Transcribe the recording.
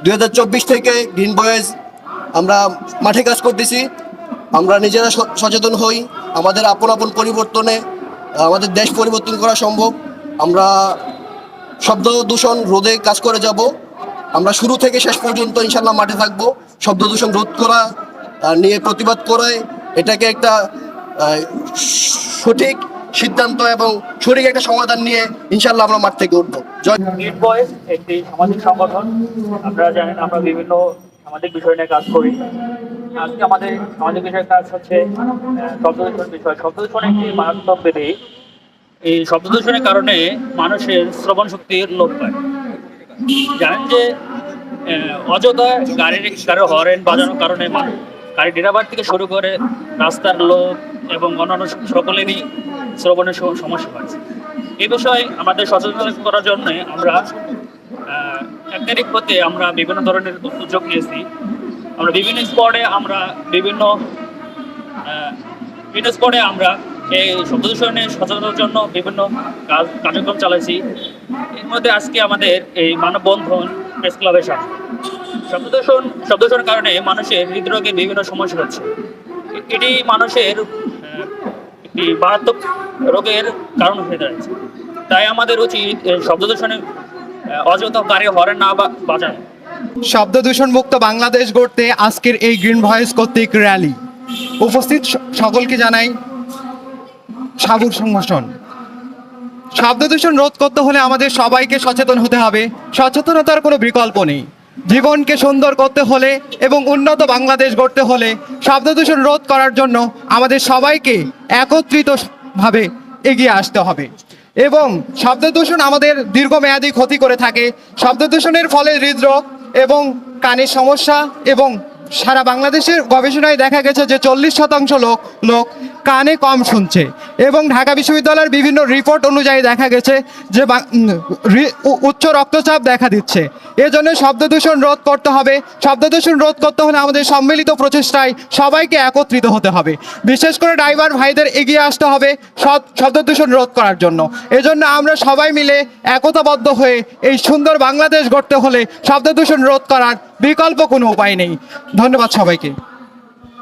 2024 থেকে green boys আমরা মাঠে কাজ করতেছি। আমরা নিজেরা সচেতন হই, আমাদের আপন আপন পরিবর্তনে আমাদের দেশ পরিবর্তন করা সম্ভব। আমরা শব্দ দূষণ রোধে কাজ করে যাব। আমরা শুরু থেকে শেষ পর্যন্ত ইনশাল্লাহ মাঠে থাকবো। শব্দ দূষণ রোধ করা নিয়ে প্রতিবাদ করায় এটাকে একটা সঠিক সিদ্ধান্ত এবং সঠিক একটা সমাধান নিয়ে ইনশাল্লাহ আমরা মাঠ থেকে উঠবো। গ্রিন বয়েজ একটি সামাজিক সংগঠন। আপনারা জানেন আমরা বিভিন্ন সামাজিক বিষয় নিয়ে কাজ করি। আজকে আমাদের সামাজিক বিষয়ের কাজ হচ্ছে শব্দ দূষণ বিষয়। শব্দ দূষণ একটি মারাত্মক ব্যাধি। এই শব্দ দূষণের কারণে মানুষের শ্রবণ শক্তির লোপ পায়। জানেন যে অযথা গাড়ির হর্ন বাজানোর কারণে গাড়ি ড্রাইভার থেকে শুরু করে রাস্তার লোক এবং অন্যান্য সকলেরই শ্রবণের সমস্যা হয়। এই বিষয়ে আমাদের সচেতন করার জন্য আমরা 1 তারিখ হতে আমরা বিভিন্ন ধরনের উদ্যোগ নিয়েছি। আমরা বিভিন্ন স্পটে আমরা এই শব্দ দূষণের সচেতনতার জন্য বিভিন্ন কার্যক্রম চালাইছি। এর মধ্যে আজকে আমাদের এই মানববন্ধন প্রেস ক্লাবের সামনে। শব্দ দূষণের কারণে মানুষের হৃদরোগের বিভিন্ন সমস্যা হচ্ছে। এটি মানুষের একটি মারাত্মক রোগের কারণ হয়ে দাঁড়াচ্ছে। তাই আমাদের উচিত শব্দ দূষণের অযথা গাড়ির হর্ন না বাজানো। শব্দ দূষণ মুক্ত বাংলাদেশ গড়তে আজকের এই গ্রিন ভয়েস কর্তৃক র্যালি। উপস্থিত সকলকে জানাই সাবুর সংগঠন। শব্দ দূষণ রোধ করতে হলে আমাদের সবাইকে সচেতন হতে হবে। সচেতনতার কোনো বিকল্প নেই। জীবনকে সুন্দর করতে হলে এবং উন্নত বাংলাদেশ গড়তে হলে শব্দ দূষণ রোধ করার জন্য আমাদের সবাইকে একত্রিতভাবে এগিয়ে আসতে হবে। এবং শব্দ দূষণ আমাদের দীর্ঘমেয়াদী ক্ষতি করে থাকে। শব্দ দূষণের ফলে হৃদরোগ এবং কানের সমস্যা এবং সারা বাংলাদেশের গবেষণায় দেখা গেছে যে 40% লোক কানে কম শুনছে। এবং ঢাকা বিশ্ববিদ্যালয়ের বিভিন্ন রিপোর্ট অনুযায়ী দেখা গেছে যে উচ্চ রক্তচাপ দেখা দিচ্ছে। এজন্য শব্দ দূষণ রোধ করতে হবে। শব্দ দূষণ রোধ করতে হলে আমাদের সম্মিলিত প্রচেষ্টায় সবাইকে একত্রিত হতে হবে। বিশেষ করে ড্রাইভার ভাইদের এগিয়ে আসতে হবে শব্দ দূষণ রোধ করার জন্য। এজন্য আমরা সবাই মিলে একতাবদ্ধ হয়ে এই সুন্দর বাংলাদেশ গড়তে হলে শব্দ দূষণ রোধ করার বিকল্প কোনো উপায় নেই। ধন্যবাদ সবাইকে।